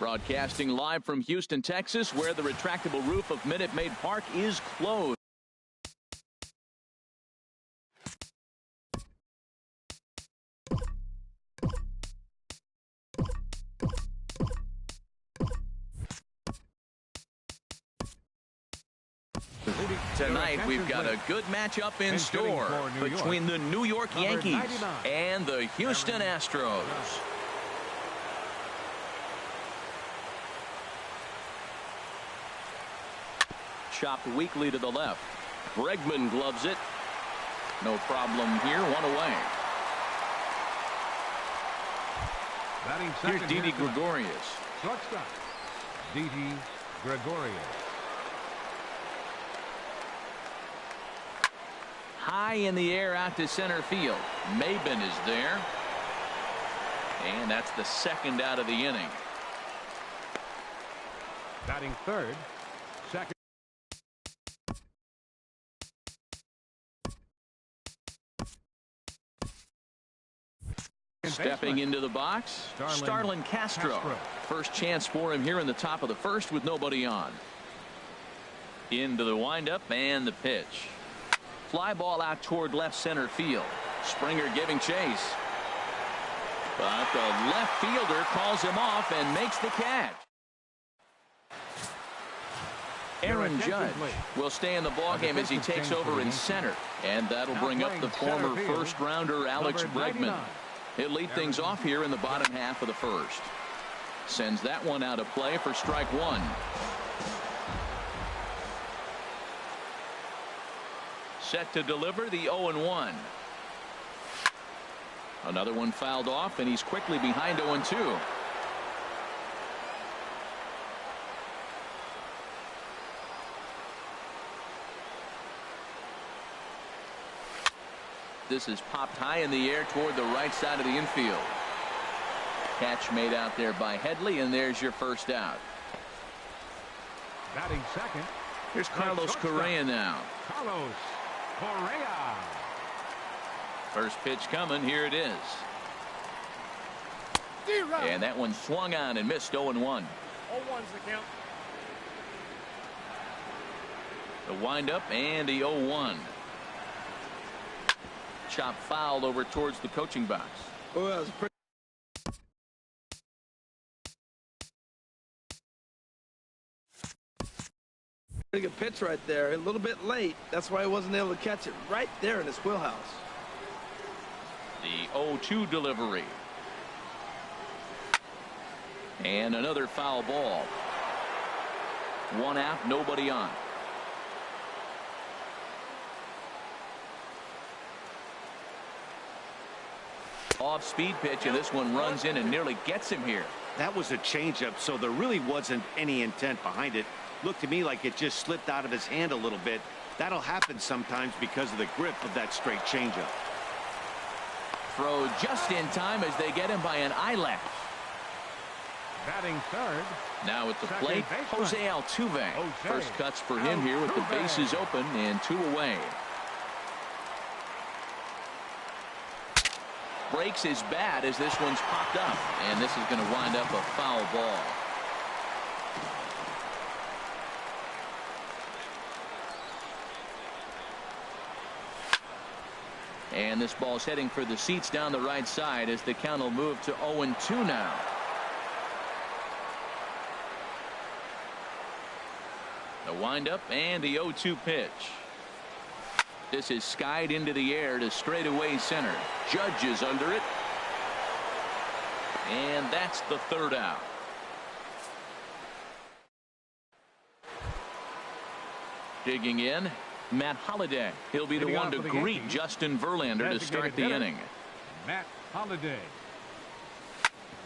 Broadcasting live from Houston, Texas, where the retractable roof of Minute Maid Park is closed. Tonight, we've got a good matchup in store between the New York Yankees and the Houston Astros. Chopped weakly to the left. Bregman gloves it. No problem here. One away. Here's Didi Gregorius. Shortstop, Didi Gregorius. High in the air out to center field. Maben is there. And that's the second out of the inning. Batting third. Second. Stepping into the box, Starlin Castro. First chance for him here in the top of the first with nobody on. Into the windup and the pitch. Fly ball out toward left center field. Springer giving chase. But the left fielder calls him off and makes the catch. Aaron Judge will stay in the ballgame as he takes over in center. And that'll bring up the former first rounder Alex Bregman. He'll lead things off here in the bottom half of the first. Sends that one out of play for strike one. Set to deliver the 0-1. Another one fouled off, and he's quickly behind 0-2. This is popped high in the air toward the right side of the infield. Catch made out there by Headley, and there's your first out. Batting second. Here's Carlos Correa now. Carlos Correa. First pitch coming. Here it is. And that one swung on and missed. 0-1. 0-1's the count. The windup and the 0-1. Chop fouled over towards the coaching box. Oh, that was pretty. Pretty good pitch right there. A little bit late. That's why he wasn't able to catch it right there in his wheelhouse. The 0-2 delivery. And another foul ball. One out, nobody on. Off-speed pitch, and this one runs in and nearly gets him here. That was a changeup, so there really wasn't any intent behind it. Looked to me like it just slipped out of his hand a little bit. That'll happen sometimes because of the grip of that straight changeup. Throw just in time as they get him by an eyelash. Batting third. Now at the plate, Jose Altuve. First cuts for him here with the bases open and 2 away. Breaks his bat as this one's popped up, and this is going to wind up a foul ball. And this ball's heading for the seats down the right side as the count will move to 0-2 now. The windup and the 0-2 pitch. This is skied into the air to straightaway center. Judge is under it. And that's the third out. Digging in, Matt Holliday. He'll be the one to greet Justin Verlander to start the inning. Matt Holliday.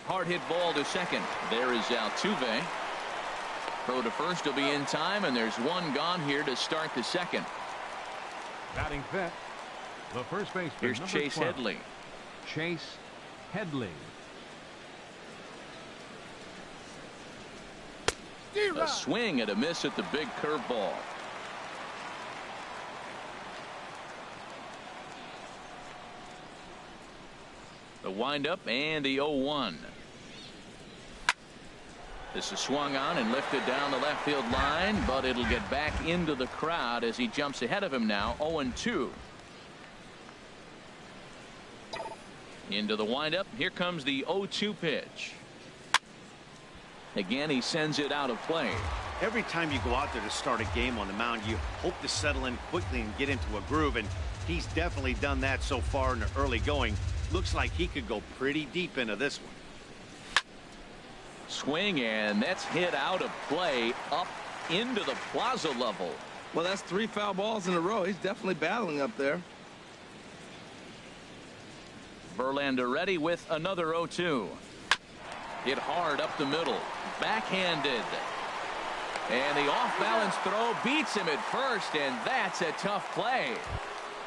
Hard hit ball to second. There is Altuve. Throw to first will be in time, and there's one gone here to start the second. Batting fifth, the first baseman. Here's Chase 12. Headley. Chase Headley. A swing and a miss at the big curveball. The windup and the 0-1. This is swung on and lifted down the left field line, but it'll get back into the crowd as he jumps ahead of him now. 0-2. Into the windup. Here comes the 0-2 pitch. Again, he sends it out of play. Every time you go out there to start a game on the mound, you hope to settle in quickly and get into a groove, and he's definitely done that so far in the early going. Looks like he could go pretty deep into this one. Swing, and that's hit out of play up into the plaza level. Well, that's 3 foul balls in a row. He's definitely battling up there. Verlander ready with another 0-2. Hit hard up the middle. Backhanded. And the off-balance throw beats him at first, and that's a tough play.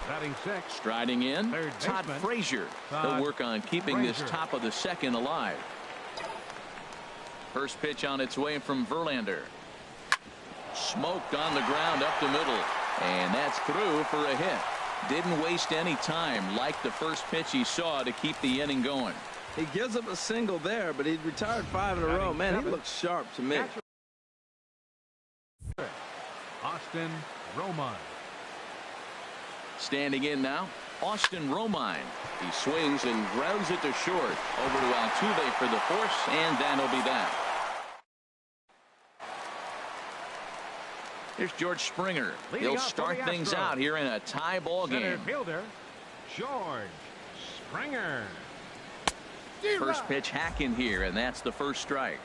Batting 6. Striding in, Todd Frazier. He'll work on keeping this top of the second alive. First pitch on its way from Verlander. Smoked on the ground up the middle. And that's through for a hit. Didn't waste any time like the first pitch he saw to keep the inning going. He gives up a single there, but he retired 5 in a row. Man, he looks sharp to me. Austin Romine. Standing in now, Austin Romine. He swings and grounds it to short. Over to Altuve for the force, and that'll be that. Here's George Springer. He'll start things out here in a tie ball game. Fielder George Springer. First pitch hack in here, and that's the first strike.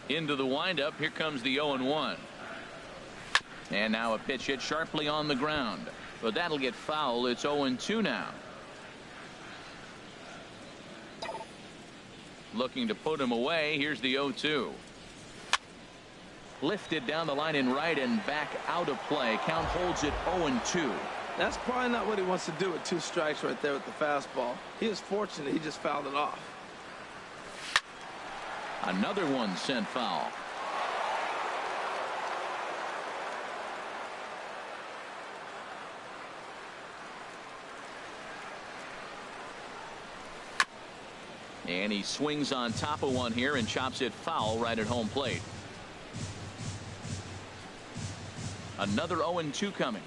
Into the windup. Here comes the 0-1. And now a pitch hit sharply on the ground, but that'll get foul. It's 0-2 now. Looking to put him away. Here's the 0-2. Lifted down the line in right and back out of play. Count holds it 0-2. That's probably not what he wants to do with 2 strikes right there with the fastball. He was fortunate he just fouled it off. Another one sent foul. And he swings on top of one here and chops it foul right at home plate. Another 0-2 coming.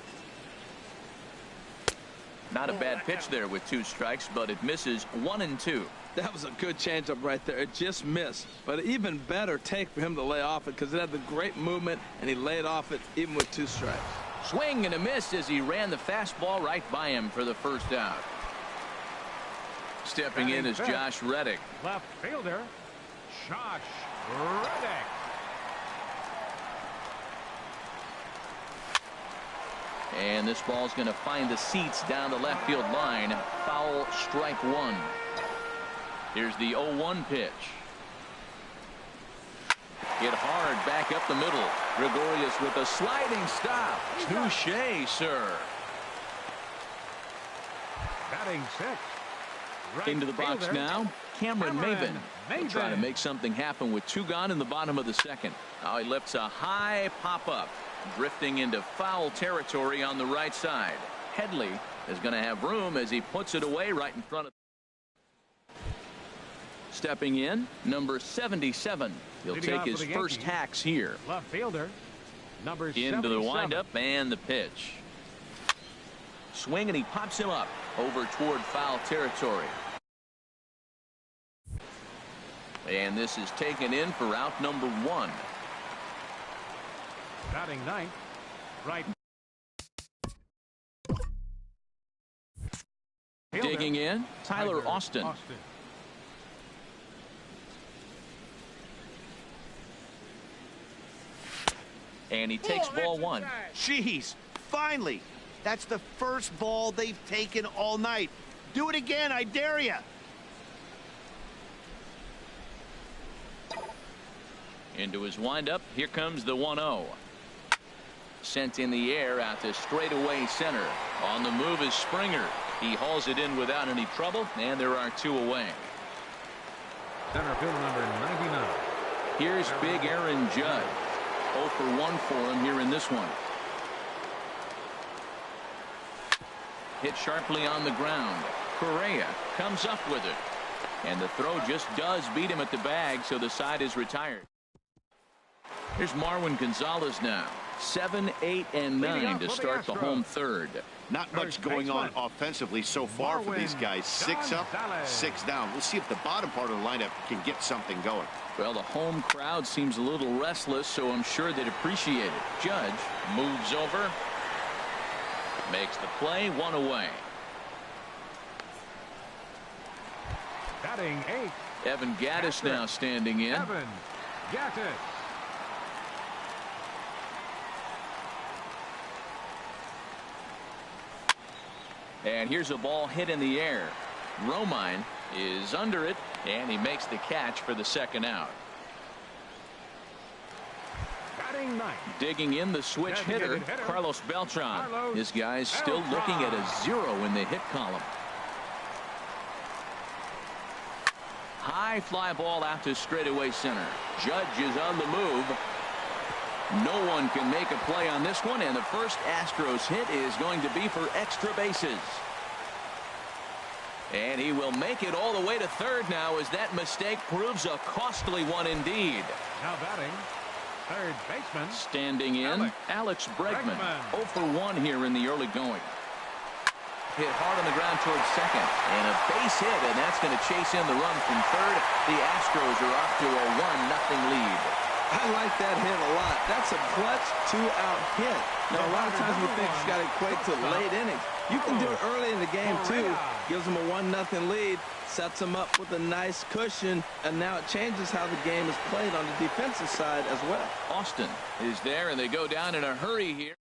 Not a bad pitch there with 2 strikes, but it misses 1-2. That was a good changeup right there. It just missed. But an even better take for him to lay off it because it had the great movement, and he laid off it even with 2 strikes. Swing and a miss as he ran the fastball right by him for the first out. Stepping in is Josh Reddick. Left fielder Josh Reddick. And this ball's going to find the seats down the left field line. Foul, strike 1. Here's the 0-1 pitch. Hit hard back up the middle. Gregorius with a sliding stop. Touche, sir. Batting 6. Right into the box fielder, now. Cameron Maven. Trying to make something happen with 2 gone in the bottom of the second. Now he lifts a high pop up, drifting into foul territory on the right side. Headley is going to have room as he puts it away right in front of. Stepping in, number 77. He'll Leading take his first hacks here. Left fielder number into 77. the windup and the pitch. Swing, and he pops him up over toward foul territory. And this is taken in for out number 1. Batting 9th. Right. Digging in, Tyler Austin. And he takes ball 1. Jeez, finally. That's the first ball they've taken all night. Do it again, I dare ya. Into his windup. Here comes the 1-0. Sent in the air out to straightaway center. On the move is Springer. He hauls it in without any trouble, and there are 2 away. Center field number 99. Here's big Aaron Judge. 0 for 1 for him here in this one. Hit sharply on the ground. Correa comes up with it. And the throw just does beat him at the bag, so the side is retired. Here's Marwin Gonzalez now. 7, 8, and 9 to start the home third. Not much going on offensively so far for these guys. 6 up, 6 down. We'll see if the bottom part of the lineup can get something going. Well, the home crowd seems a little restless, so I'm sure they'd appreciate it. Judge moves over. Makes the play, 1 away. Batting 8. Evan Gattis now standing in. Evan Gattis. And here's a ball hit in the air. Romine is under it, and he makes the catch for the second out. Batting 9. Digging in the switch hitter, Carlos Beltran. This guy's still looking at a 0 in the hit column. High fly ball out to straightaway center. Judge is on the move. No one can make a play on this one, and the first Astros hit is going to be for extra bases. And he will make it all the way to third now, as that mistake proves a costly one indeed. Now batting, third baseman. Standing in, Alex Bregman. 0 for 1 here in the early going. Hit hard on the ground towards second, and a base hit, and that's going to chase in the run from third. The Astros are off to a 1-0 lead. I like that hit a lot. That's a clutch 2-out hit. Now, a lot of times we think it's got to equate to late innings. You can do it early in the game, too. Gives them a 1-0 lead, sets them up with a nice cushion, and now it changes how the game is played on the defensive side as well. Austin is there, and they go down in a hurry here.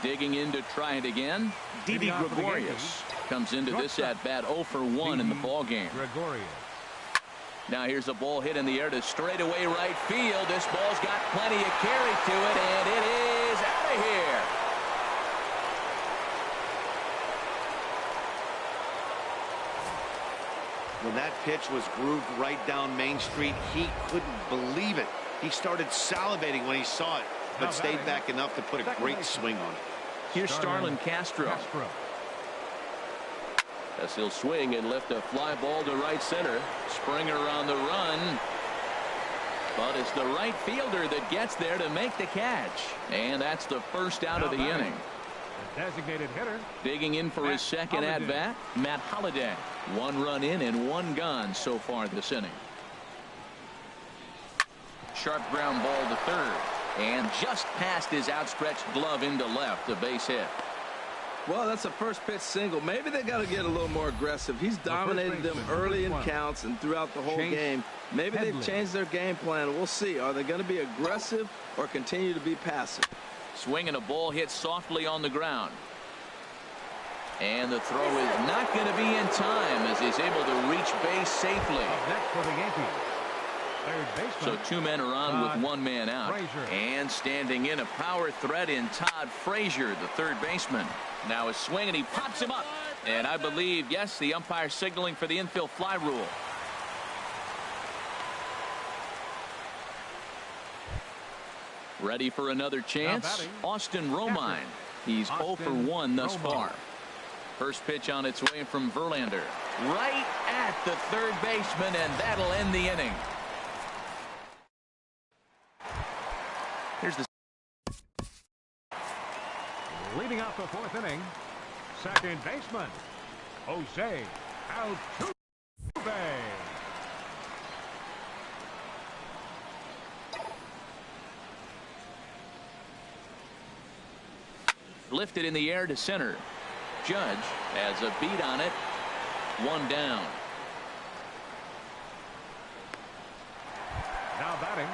Digging in to try it again. Didi Gregorius comes into this at bat 0 for 1 in the ball game. Now here's a ball hit in the air to straightaway right field. This ball's got plenty of carry to it, and it is out of here. When that pitch was grooved right down Main Street, he couldn't believe it. He started salivating when he saw it, but stayed back enough to put a great swing on it. Here's Starlin Castro. As he'll swing and lift a fly ball to right center. Springer on the run. But it's the right fielder that gets there to make the catch. And that's the first out of the inning. The designated hitter. Digging in for his second at-bat, Matt Holliday. 1 run in and 1 gone so far this inning. Sharp ground ball to third. And just past his outstretched glove into left, a base hit. Well, that's a first pitch single. Maybe they got to get a little more aggressive. He's dominated them early in counts and throughout the whole game. Maybe they've changed their game plan. We'll see. Are they going to be aggressive or continue to be passive? Swing and a ball hit softly on the ground. And the throw is not going to be in time as he's able to reach base safely. Next for the Yankees. So 2 men are on with 1 man out. And standing in, a power threat in Todd Frazier, the third baseman. Now a swing, and he pops him up. And I believe, yes, the umpire signaling for the infield fly rule. Ready for another chance? Austin Romine. He's 0 for 1 thus far. First pitch on its way from Verlander. Right at the third baseman, and that'll end the inning. Here's the leading off the 4th inning, second baseman Jose Altuve. Lifted in the air to center. Judge has a beat on it. 1 down. Now batting.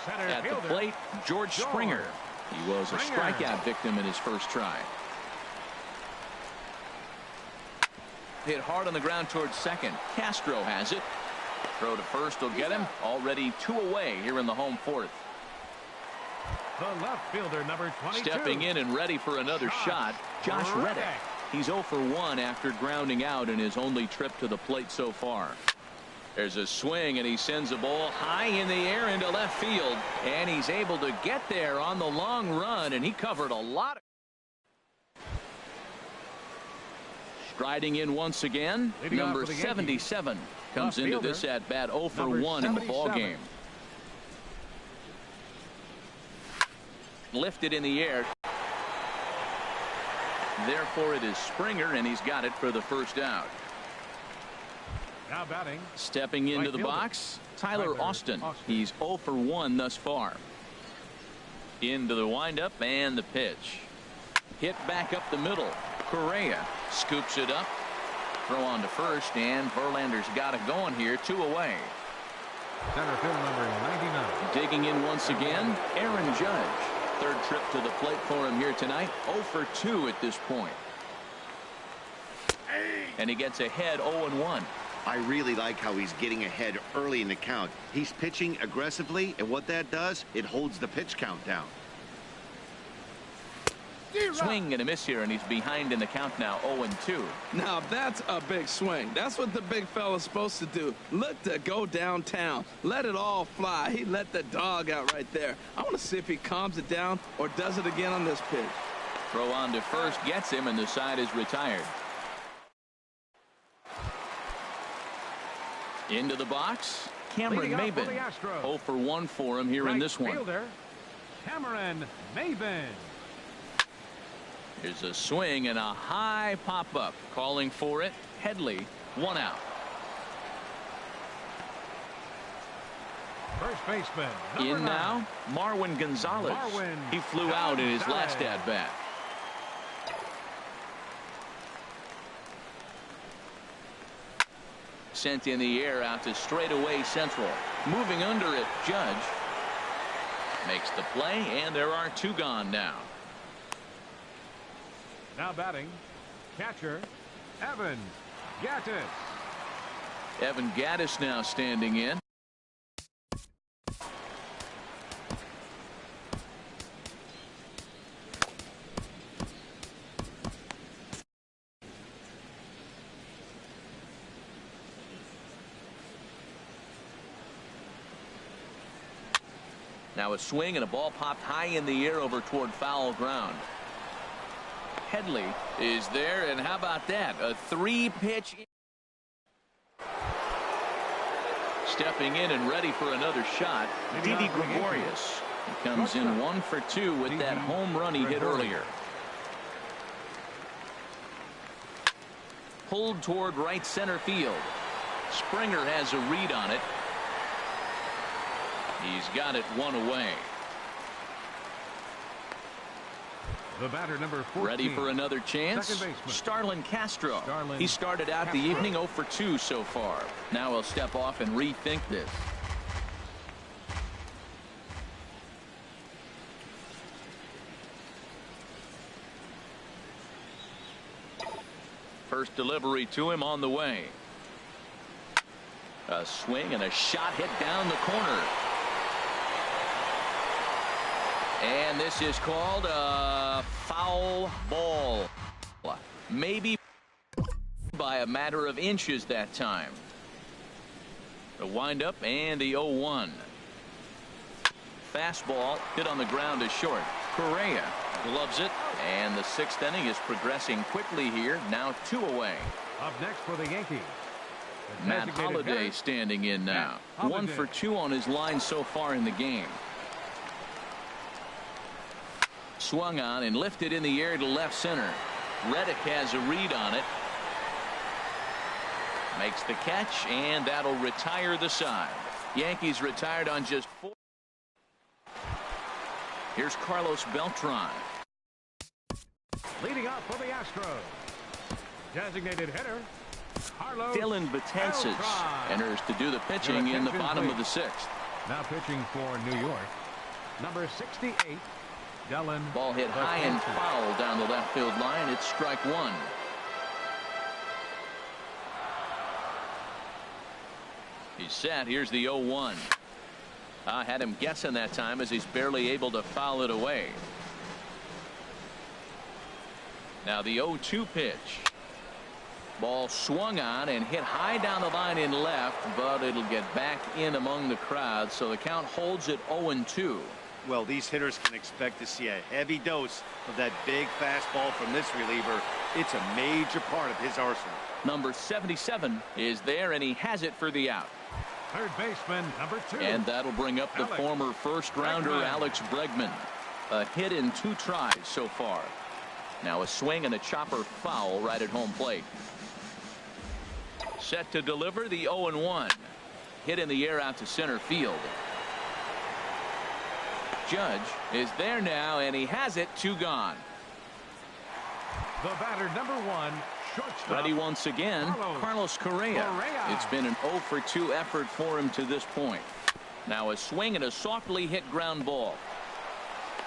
At the plate, George Springer. He was a strikeout victim in his first try. Hit hard on the ground towards second. Castro has it. Throw to first will get him. Already 2 away here in the home 4th. The left fielder, number 22. Stepping in and ready for another shot, Josh Reddick. He's 0 for 1 after grounding out in his only trip to the plate so far. There's a swing, and he sends a ball high in the air into left field, and he's able to get there on the long run, and he covered a lot. Striding in once again, number 77 comes into this at bat 0 for 1 in the ball game. Lifted in the air. Therefore it is Springer, and he's got it for the first out. Now batting. Stepping into the box, Tyler Austin. He's 0 for 1 thus far. Into the windup and the pitch. Hit back up the middle. Correa scoops it up. Throw on to first, and Verlander's got it going here. 2 away. Center field number 99. Digging in once again, Aaron Judge. Third trip to the plate for him here tonight. 0 for 2 at this point. And he gets ahead 0-1. I really like how he's getting ahead early in the count. He's pitching aggressively, and what that does, it holds the pitch count down. Swing and a miss here, and he's behind in the count now, 0-2. Now that's a big swing. That's what the big fella's supposed to do. Look to go downtown. Let it all fly. He let the dog out right there. I want to see if he calms it down or does it again on this pitch. Throw on to first gets him, and the side is retired. Into the box, Cameron Maybin. 0 for 1 for him here in this one. Fielder, Cameron Maybin. Here's a swing and a high pop-up. Calling for it, Headley, 1 out. First baseman, in now, Marwin Gonzalez. He flew out in his last at-bat. Sent in the air out to straightaway central. Moving under it, Judge makes the play, and there are 2 gone now. Now batting, catcher, Evan Gattis. Evan Gattis now standing in. Now a swing and a ball popped high in the air over toward foul ground. Headley is there, and how about that? A 3-pitch. Stepping in and ready for another shot, Didi Gregorius. He comes in 1 for 2 with that home run he hit earlier. Pulled toward right center field. Springer has a read on it. He's got it 1 away. The batter, number 14. Ready for another chance. Starlin Castro. He started out the evening 0 for 2 so far. Now he'll step off and rethink this. First delivery to him on the way. A swing and a shot hit down the corner. And this is called a foul ball. Maybe by a matter of inches that time. The windup and the 0-1. Fastball hit on the ground is short. Correa gloves it, and the 6th inning is progressing quickly here. Now 2 away. Up next for the Yankees, Matt Holliday standing in now. 1 for 2 on his line so far in the game. Swung on and lifted in the air to left center. Reddick has a read on it. Makes the catch, and that'll retire the side. Yankees retired on just 4. Here's Carlos Beltran. Leading off for the Astros, designated hitter Carlos Dylan Betances enters to do the pitching in the bottom of the 6th. Now pitching for New York, number 68. Ball hit high and foul down the left field line. It's strike 1. He's set. Here's the 0-1. I had him guessing that time as he's barely able to foul it away. Now the 0-2 pitch. Ball swung on and hit high down the line in left, but it'll get back in among the crowd, so the count holds at 0-2. Well, these hitters can expect to see a heavy dose of that big fastball from this reliever. It's a major part of his arsenal. Number 77 is there, and he has it for the out. Third baseman, number 2. And that'll bring up the former first-rounder Alex Bregman. A hit in 2 tries so far. Now a swing and a chopper foul right at home plate. Set to deliver the 0-1. Hit in the air out to center field. Judge is there now, and he has it. 2 gone. The batter, number 1, shortstop. Ready once again, Carlos Correa. It's been an 0 for 2 effort for him to this point. Now a swing and a softly hit ground ball.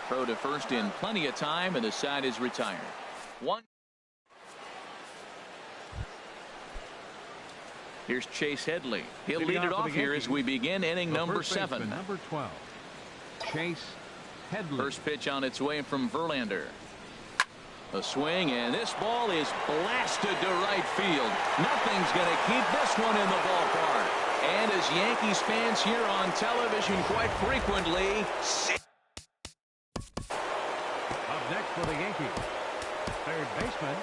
Throw to first in plenty of time, and the side is retired. 1. Here's Chase Headley. He'll lead it off here as we begin inning number 7. Number 12. Chase Headley. First pitch on its way from Verlander. A swing, and this ball is blasted to right field. Nothing's going to keep this one in the ballpark. And as Yankees fans hear on television quite frequently, up next for the Yankees, third baseman,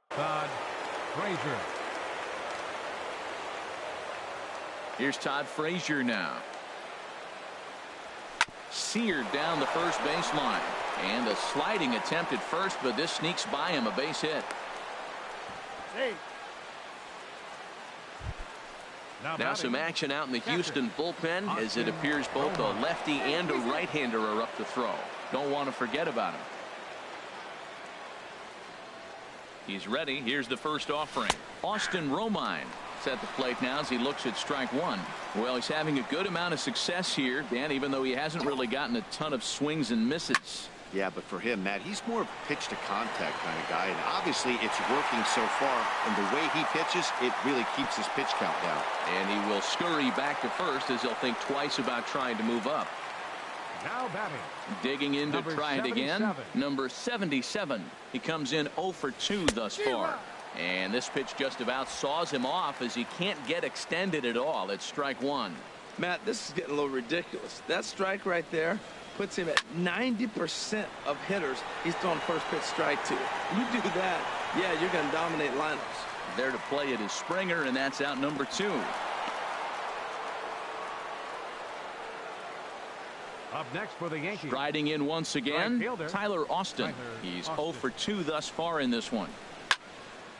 Todd Frazier. Here's Todd Frazier now. Seared down the first baseline. And a sliding attempt at first, but this sneaks by him, a base hit. Now some action out in the Houston bullpen, as it appears both a lefty and a right-hander are up to throw. Don't want to forget about him. He's ready. Here's the first offering. Austin Romine at the plate now as he looks at strike 1. Well, he's having a good amount of success here, Dan, even though he hasn't really gotten a ton of swings and misses. Yeah, but for him, Matt, he's more of a pitch to contact kind of guy, and obviously it's working so far, and the way he pitches, it really keeps his pitch count down. And he will scurry back to first as he'll think twice about trying to move up. Now batting. Digging in to try it again. Number 77. He comes in 0 for 2 thus far. And this pitch just about saws him off as he can't get extended at all. It's strike 1. Matt, this is getting a little ridiculous. That strike right there puts him at 90% of hitters he's throwing first pitch strike to. You do that, yeah, you're going to dominate lineups. There to play it is Springer, and that's out number 2. Up next for the Yankees. Striding in once again, Tyler Austin. He's 0 for 2 thus far in this one.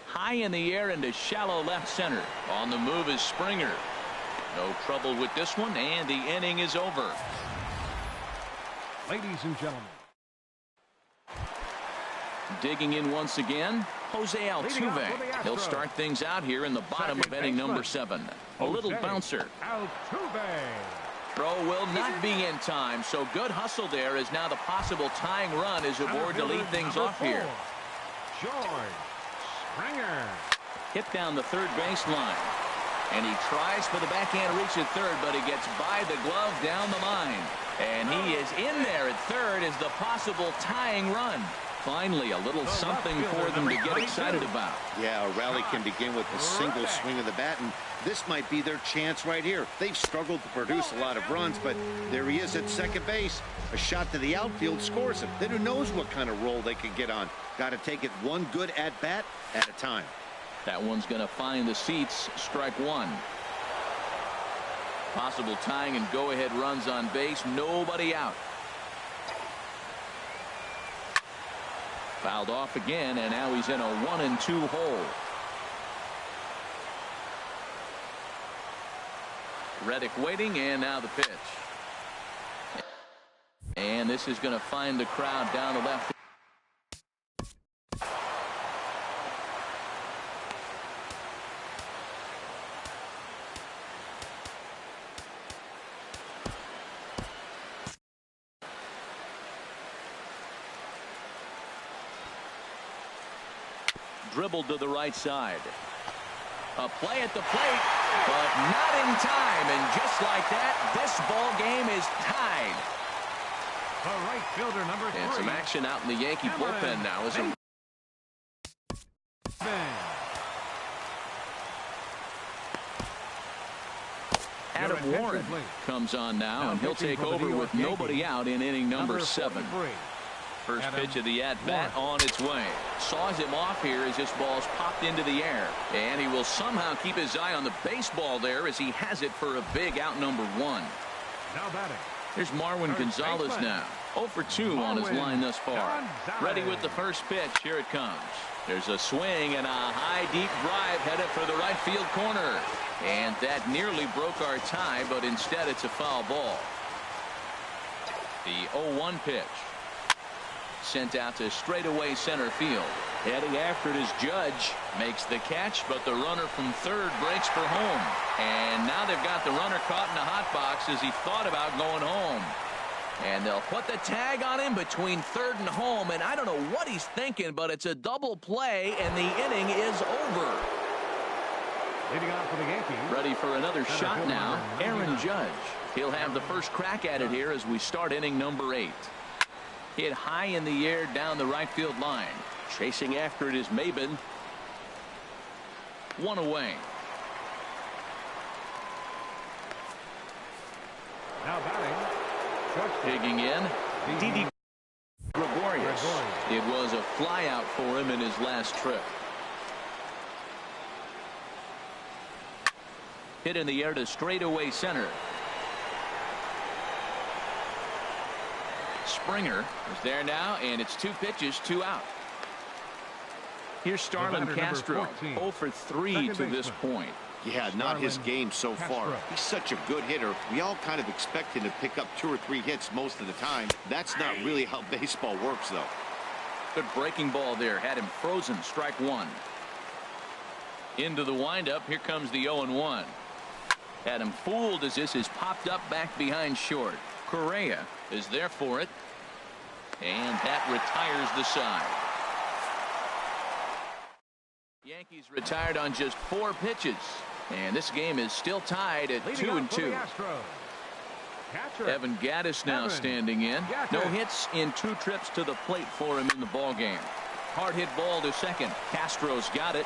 High in the air into shallow left center. On the move is Springer. No trouble with this one, and the inning is over. Ladies and gentlemen. Digging in once again, Jose Altuve. He'll start things out here in the bottom of inning number 7. A little bouncer. Altuve. Throw will not be in time, so good hustle there as now the possible tying run is aboard to lead things off here. George Springer. Hit down the third baseline. And he tries for the backhand reach at third, but he gets by the glove down the line. And he is in there at third as the possible tying run. Finally, a little something for them to get excited about. Yeah, a rally can begin with a single swing of the bat, and this might be their chance right here. They've struggled to produce a lot of runs, but there he is at second base. A shot to the outfield scores him. Then who knows what kind of roll they could get on. Got to take it one good at-bat at a time. That one's going to find the seats. Strike 1. Possible tying and go-ahead runs on base. Nobody out. Fouled off again, and now he's in a 1-2 hole. Reddick waiting, and now the pitch. And this is going to find the crowd down the left. Dribbled to the right side. A play at the plate, but not in time. And just like that, this ball game is tied. The right fielder, number 3. And some action out in the Yankee bullpen now as a Adam Warren comes on now, and he'll take over with nobody out in inning number 7. First pitch of the at-bat on its way. Saws him off here as this ball's popped into the air. And he will somehow keep his eye on the baseball there as he has it for a big out number 1. Now batting. Here's Marwin Gonzalez now. 0 for 2 on his line thus far. Ready with the first pitch. Here it comes. There's a swing and a high deep drive headed for the right field corner. And that nearly broke our tie, but instead it's a foul ball. The 0-1 pitch. Sent out to straightaway center field. Heading after it is Judge. Makes the catch, but the runner from third breaks for home. And now they've got the runner caught in the hot box as he thought about going home. And they'll put the tag on him between third and home. And I don't know what he's thinking, but it's a double play, and the inning is over. Leading off for the Yankees. Ready for another shot now, Aaron Judge. He'll have the first crack at it here as we start inning number 8. Hit high in the air down the right field line. Chasing after it is Maben. 1 away. Now batting. Digging in, Didi Gregorius. It was a flyout for him in his last trip. Hit in the air to straightaway center. Springer is there now, and it's 2 pitches, 2 out. Here's Starlin Castro, 0 for 3 to this point. Yeah, not his game so far. He's such a good hitter. We all kind of expect him to pick up 2 or 3 hits most of the time. That's not really how baseball works, though. Good breaking ball there. Had him frozen. Strike 1. Into the windup. Here comes the 0-1. Had him fooled as this is popped up back behind short. Correa is there for it. And that retires the side. Yankees retired on just 4 pitches. And this game is still tied at 2-2. Evan Gattis now standing in. No hits in 2 trips to the plate for him in the ball game. Hard hit ball to second. Castro's got it.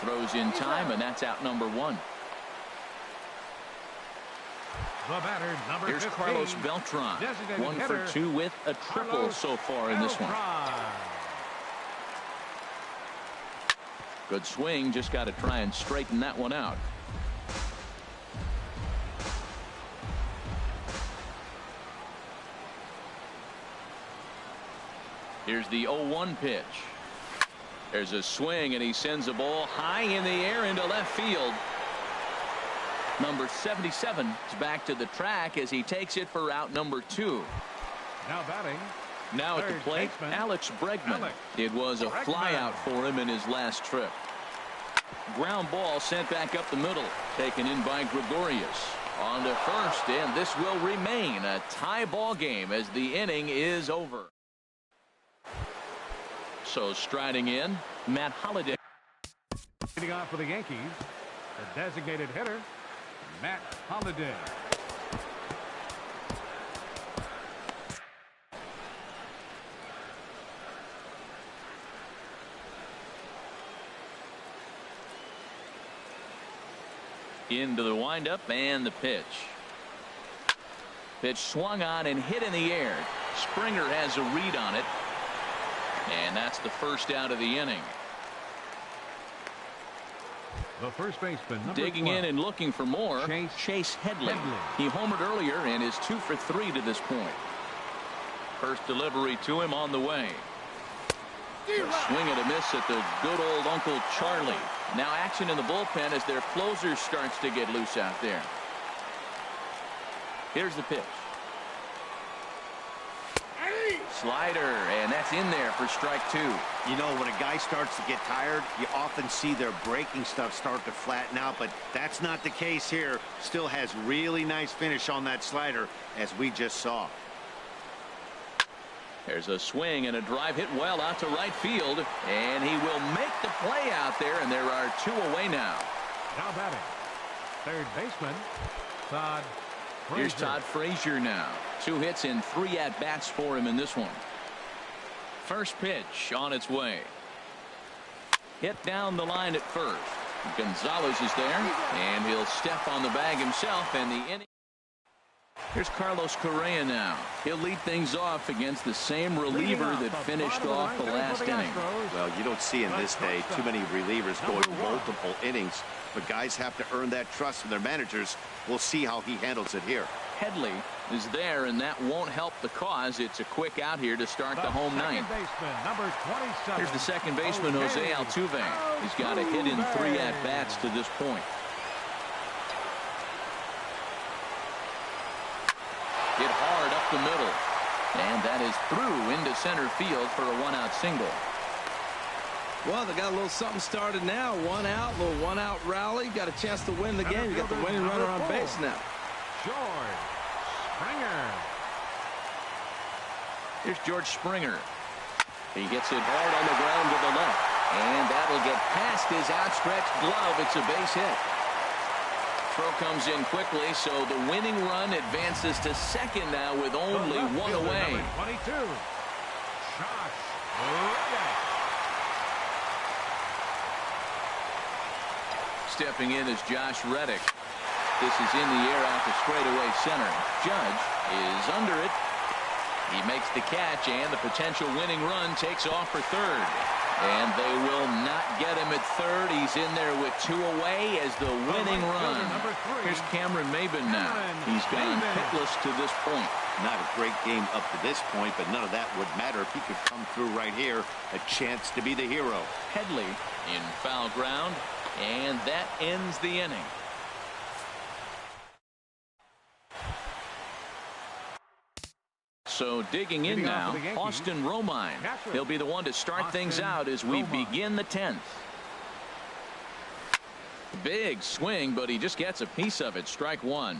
Throws in time, and that's out number 1. Here's Carlos Beltran. 1 for 2 with a triple so far in this one. Good swing. Just got to try and straighten that one out. Here's the 0-1 pitch. There's a swing, and he sends a ball high in the air into left field. Number 77 is back to the track as he takes it for out number 2. Now batting. Now at the plate, Alex Bregman. It was a flyout for him in his last trip. Ground ball sent back up the middle. Taken in by Gregorius. On to first, and this will remain a tie ball game as the inning is over. So striding in, Matt Holliday. Leading off for the Yankees, the designated hitter, Matt Holliday. Into the windup and the pitch. Pitch swung on and hit in the air. Springer has a read on it. And that's the first out of the inning. The first baseman, digging 12. In and looking for more. Chase Headley. He homered earlier and is 2 for 3 to this point. First delivery to him on the way. Swing and a miss at the good old Uncle Charlie. Now action in the bullpen as their closer starts to get loose out there. Here's the pitch. Slider, and that's in there for strike 2. You know, when a guy starts to get tired, you often see their breaking stuff start to flatten out, but that's not the case here. Still has really nice finish on that slider, as we just saw. There's a swing and a drive hit well out to right field, and he will make the play out there, and there are 2 away now. Now batting, third baseman, Todd Frazier. Here's Todd Frazier now. 2 hits in 3 at-bats for him in this one. First pitch on its way. Hit down the line at first. Gonzalez is there, and he'll step on the bag himself, and the inning. Here's Carlos Correa now. He'll lead things off against the same reliever that finished off the last inning. Well, you don't see in this day too many relievers going multiple innings, but guys have to earn that trust from their managers. We'll see how he handles it here. Headley is there, and that won't help the cause. It's a quick out here to start the home ninth. Here's the second baseman, Jose Altuve. He's got a hit in 3 at-bats to this point. Hit hard up the middle, and that is through into center field for a 1-out single. Well, they got a little something started now. 1 out, little 1-out rally. Got a chance to win the game. You got the winning runner on base now. George Springer. Here's George Springer. He hits it hard on the ground to the left, and that'll get past his outstretched glove. It's a base hit. Throw comes in quickly, so the winning run advances to second now with only 1 away. 22. Josh Stepping in is Josh Reddick. This is in the air out to straightaway center. Judge is under it. He makes the catch, and the potential winning run takes off for third. And they will not get him at third. He's in there with 2 away as the winning run. Here's Cameron Maybin now. He's gone hitless to this point. Not a great game up to this point, but none of that would matter if he could come through right here. A chance to be the hero. Headley in foul ground, and that ends the inning. So digging in now, Austin Romine. He'll be the one to start things out as we begin the 10th. Big swing, but he just gets a piece of it. Strike 1.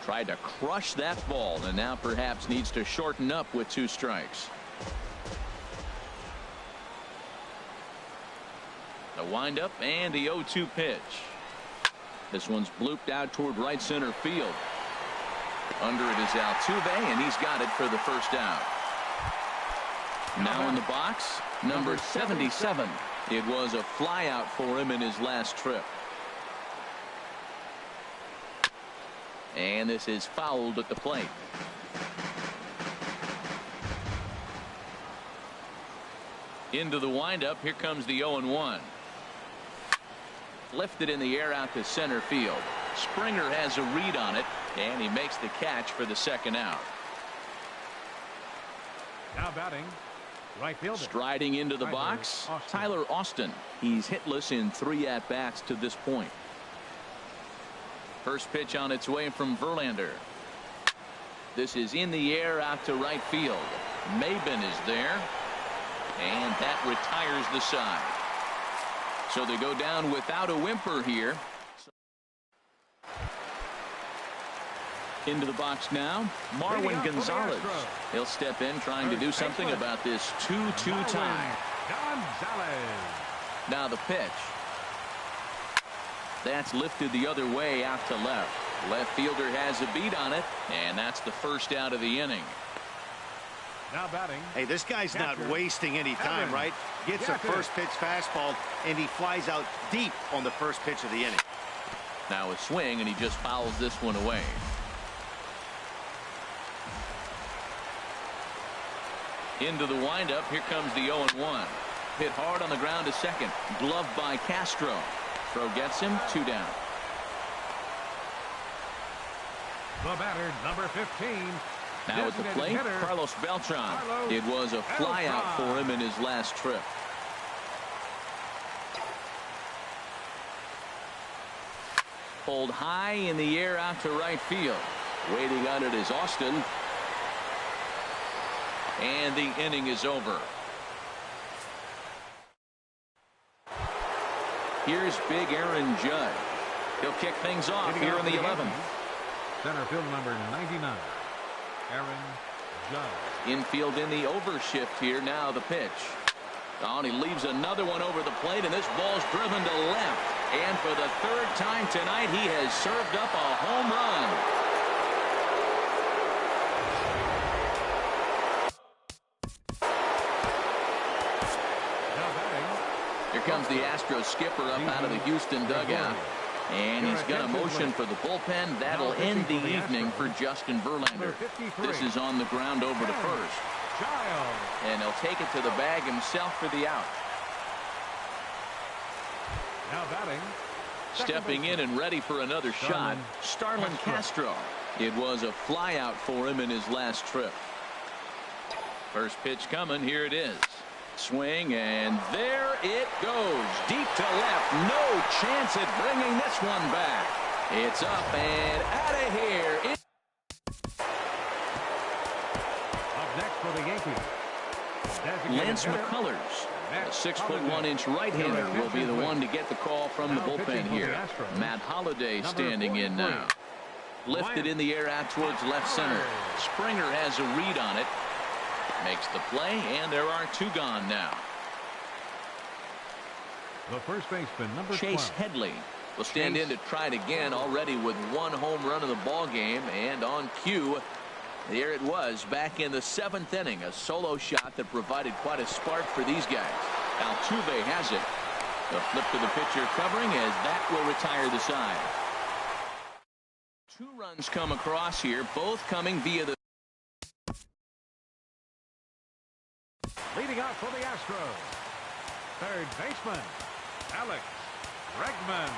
Tried to crush that ball, and now perhaps needs to shorten up with 2 strikes. The windup and the 0-2 pitch. This one's blooped out toward right center field. Under it is Altuve, and he's got it for the first out. Now in the box, number 77. It was a flyout for him in his last trip. And this is fouled at the plate. Into the windup. Here comes the 0-1. Lifted in the air out to center field. Springer has a read on it, and he makes the catch for the second out. Now batting, right fielder. Striding into the box, Tyler Austin. He's hitless in 3 at-bats to this point. First pitch on its way from Verlander. This is in the air out to right field. Maybin is there, and that retires the side. So they go down without a whimper here. Into the box now, Marwin Gonzalez. He'll step in trying to do something about this 2-2 tie. Now the pitch. That's lifted the other way out to left. Left fielder has a beat on it, and that's the first out of the inning. Now batting. Hey, this guy's not wasting any time, right? Gets a first pitch fastball, and he flies out deep on the first pitch of the inning. Now a swing, and he just fouls this one away. Into the windup. Here comes the 0-1. Hit hard on the ground to second. Gloved by Castro. Throw gets him. 2 down. The batter, number 15. Now at the plate, Carlos Beltran. It was a flyout for him in his last trip. Pulled high in the air out to right field. Waiting on it is Austin. And the inning is over. Here's big Aaron Judge. He'll kick things off here in the 11th. Center field number 99. Aaron Judge. Infield in the overshift here. Now the pitch. Oh, and he leaves another one over the plate, and this ball's driven to left. And for the 3rd time tonight, he has served up a home run. comes the Astros skipper up out of the Houston dugout. And he's got a motion for the bullpen. That'll end the evening for Justin Verlander. This is on the ground over to first. And he'll take it to the bag himself for the out. Now batting. Stepping in and ready for another shot, Starlin Castro. It was a fly out for him in his last trip. First pitch coming. Here it is. Swing, and there it goes. Deep to left. No chance at bringing this one back. It's up and out of here. Up next for the Yankees. Lance McCullers, a 6'1" right-hander, will be the one to get the call from the bullpen here. Matt Holliday standing in now. Lifted in the air out towards left center. Springer has a read on it. Makes the play, and there are two gone now. The first baseman, number Chase 12. Headley will stand in to try it again, already with one home run in the ball game, and on cue, there it was back in the 7th inning, a solo shot that provided quite a spark for these guys. Altuve has it. The flip to the pitcher covering as that will retire the side. 2 runs come across here, both coming via the Leading off for the Astros, third baseman, Alex Bregman.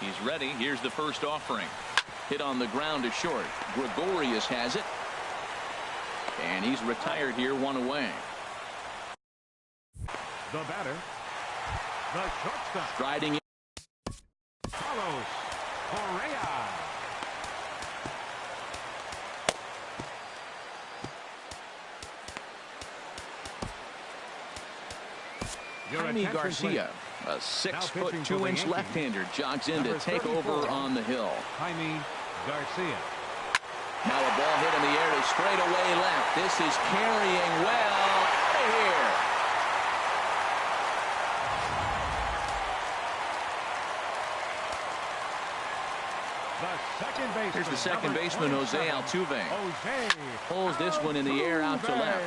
He's ready. Here's the first offering. Hit on the ground to short. Gregorius has it. And he's retired here, 1 away. The batter, the shortstop. Striding in. Carlos Correa. Jaime Garcia, a 6'2" left-hander, jogs in to take over on the hill. Jaime Garcia. Now a ball hit in the air to straightaway left. This is carrying well out of here. Here's the second baseman, Jose Altuve. Pulls this one in the air out to left.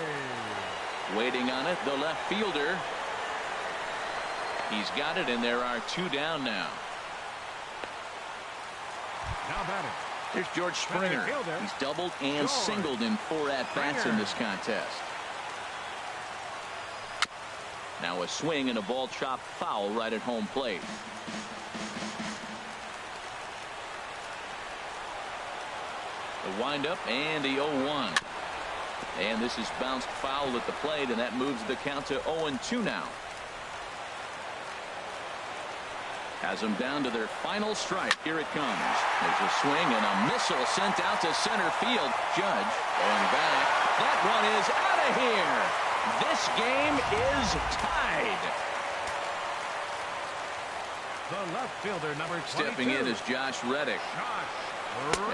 Waiting on it, the left fielder. He's got it, and there are 2 down now. Now batting. Here's George Springer. He's doubled and singled in 4 at-bats in this contest. Now a swing and a ball chopped foul right at home plate. The windup and the 0-1. And this is bounced foul at the plate, and that moves the count to 0-2 now. Has them down to their final strike. Here it comes. There's a swing and a missile sent out to center field. Judge going back. That one is out of here. This game is tied. The left fielder, number 22. Stepping in is Josh Reddick.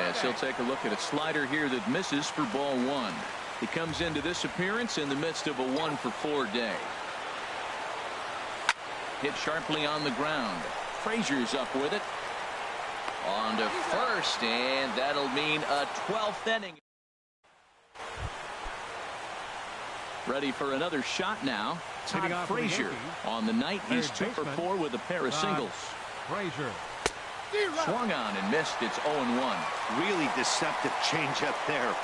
As he'll take a look at a slider here that misses for ball 1. He comes into this appearance in the midst of a 1-for-4 day. Hit sharply on the ground. Frazier's up with it. On to first, and that'll mean a 12th inning. Ready for another shot now. Todd Frazier. On the night, he's 2-for-4 with a pair of singles. Frazier. Swung on and missed. It's 0-1. Really deceptive changeup there.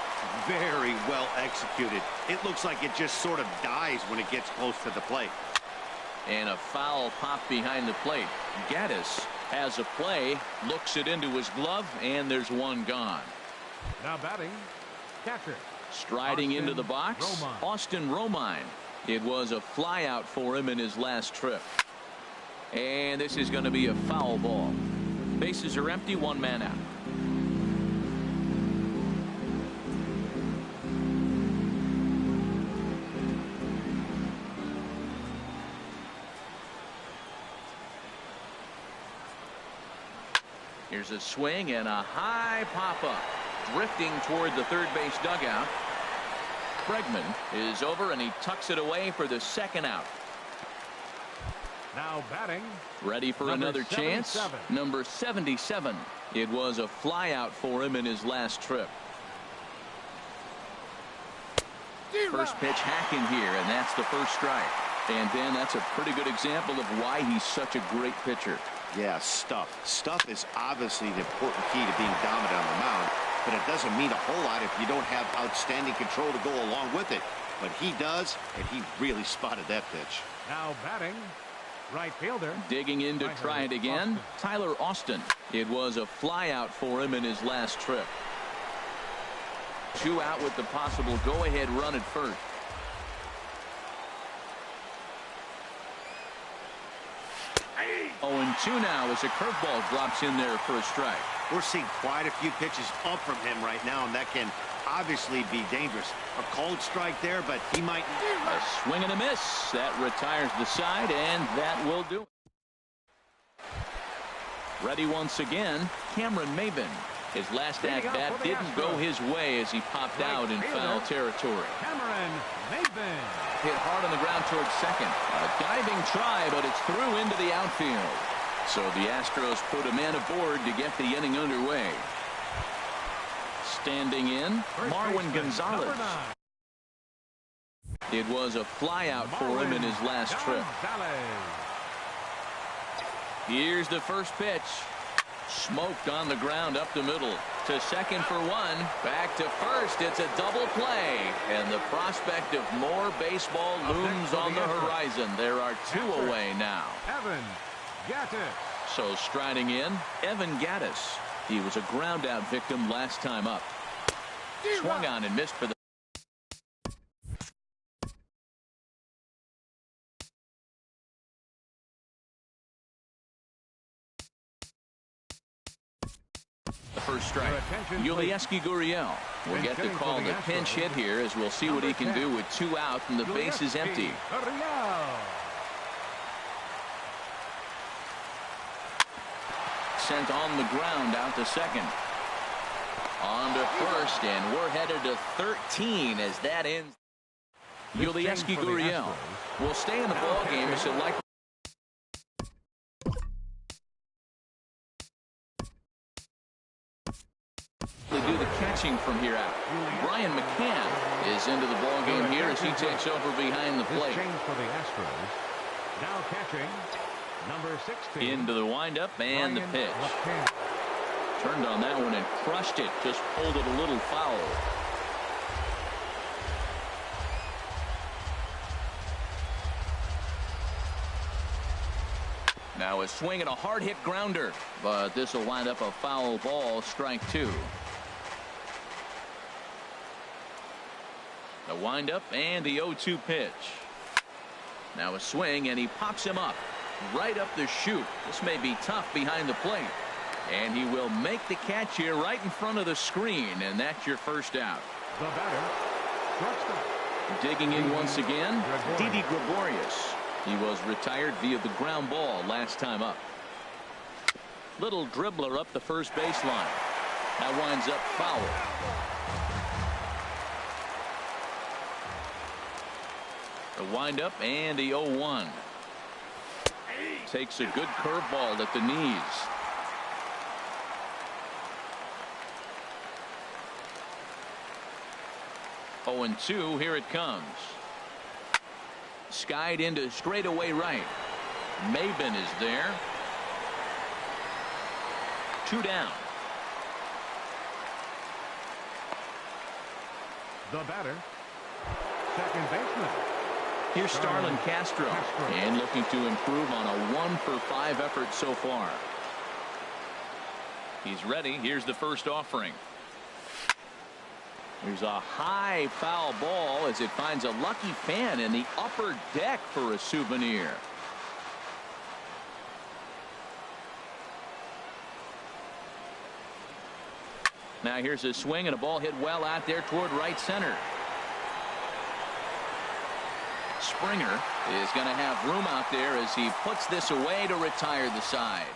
Very well executed. It looks like it just sort of dies when it gets close to the plate. And a foul pop behind the plate. Gaddis has a play, looks it into his glove, and there's 1 gone. Now batting, catcher. Striding into the box, Austin Romine. It was a fly out for him in his last trip. And this is going to be a foul ball. Bases are empty, 1 man out. Here's a swing and a high pop-up. Drifting toward the third base dugout. Bregman is over, and he tucks it away for the 2nd out. Now batting. Ready for another chance. Number 77. It was a flyout for him in his last trip. First pitch hacking here, and that's the first strike. And then that's a pretty good example of why he's such a great pitcher. Yeah, stuff. Stuff is obviously an important key to being dominant on the mound, but it doesn't mean a whole lot if you don't have outstanding control to go along with it. But he does, and he really spotted that pitch. Now batting. Right fielder. Digging in to try it again. Tyler Austin. It was a flyout for him in his last trip. 2 out with the possible go-ahead run at first. 0-2 now as a curveball drops in there for a strike. We're seeing quite a few pitches up from him right now, and that can obviously be dangerous. A cold strike there, but he might. A swing and a miss. That retires the side, and that will do it. Ready once again, Cameron Maybin. His last at-bat didn't go his way as he popped out in foul territory. Cameron Maybin. Hit hard on the ground towards second. A diving try, but it's through into the outfield. So the Astros put a man aboard to get the inning underway. Standing in, Marwin Gonzalez. It was a flyout for him in his last trip. Here's the first pitch. Smoked on the ground up the middle. To second for one. Back to first. It's a double play. And the prospect of more baseball looms on the horizon. There are 2 away now. Evan Gattis. So striding in, Evan Gattis. He was a ground out victim last time up. Swung on and missed for the first strike. Yulieski Gurriel will get to call the pinch hit here as we'll see what he can do with 2 out and the base is empty. Sent on the ground out to second. On to first, and we're headed to 13 as that ends. Yulieski Gurriel will stay in the ball game as he'll likely do the catching from here out. Brian McCann is into the ball game here as he takes over behind the plate. For the Astros. Now catching number 16. Into the windup and the pitch. Turned on that one and crushed it. Just pulled it a little foul. Now a swing and a hard hit grounder, but this will wind up a foul ball. Strike 2. The windup and the 0-2 pitch. Now a swing and he pops him up right up the chute. This may be tough behind the plate. And he will make the catch here right in front of the screen, and that's your first out. The batter, shortstop. Digging in once again, Didi Gregorius. He was retired via the ground ball last time up. Little dribbler up the first baseline. That winds up foul. The windup and the 0-1. Takes a good curveball at the knees. 0-2. Here it comes. Skied into straightaway right. Maybin is there. 2 down. The batter, second baseman. Here's Starlin Castro, and looking to improve on a 1-for-5 effort so far. He's ready. Here's the first offering. There's a high foul ball as it finds a lucky fan in the upper deck for a souvenir. Now here's a swing and a ball hit well out there toward right center. Springer is going to have room out there as he puts this away to retire the side.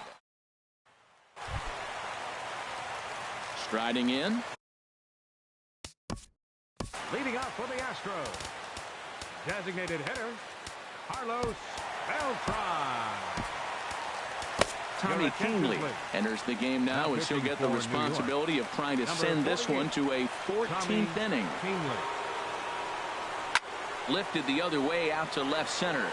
Striding in. Leading up for the Astros, designated hitter Carlos Beltran. Tommy Kingley enters the game now, and she'll get the responsibility of trying to send this one to a 14th inning. Lifted the other way out to left center.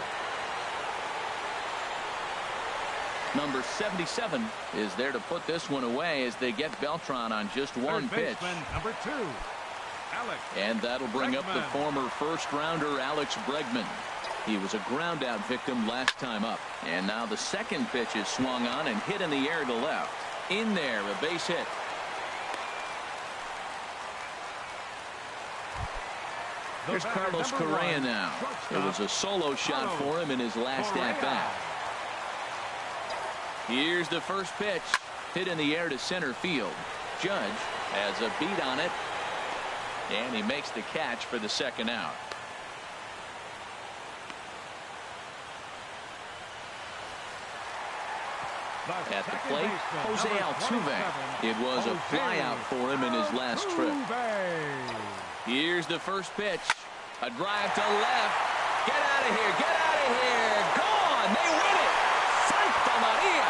Number 77 is there to put this one away as they get Beltran on just one pitch. Number 2, Alex. And that'll bring up the former first-rounder Alex Bregman. He was a ground-out victim last time up. And now the second pitch is swung on and hit in the air to left. In there, a base hit. Here's Carlos Correa now. It was a solo shot for him in his last at-bat. Here's the first pitch. Hit in the air to center field. Judge has a beat on it. And he makes the catch for the second out. At the plate, Jose Altuve. It was a flyout for him in his last trip. Here's the first pitch. A drive to left. Get out of here. Get out of here. Gone. They win it. Santa Maria.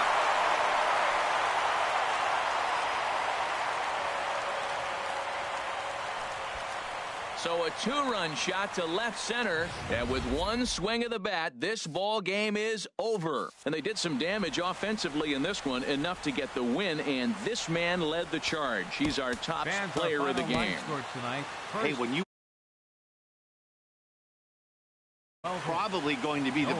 So a two-run shot to left center, and with one swing of the bat, this ball game is over. And they did some damage offensively in this one, enough to get the win, and this man led the charge. He's our top player of the game. Hey, when you probably going to be the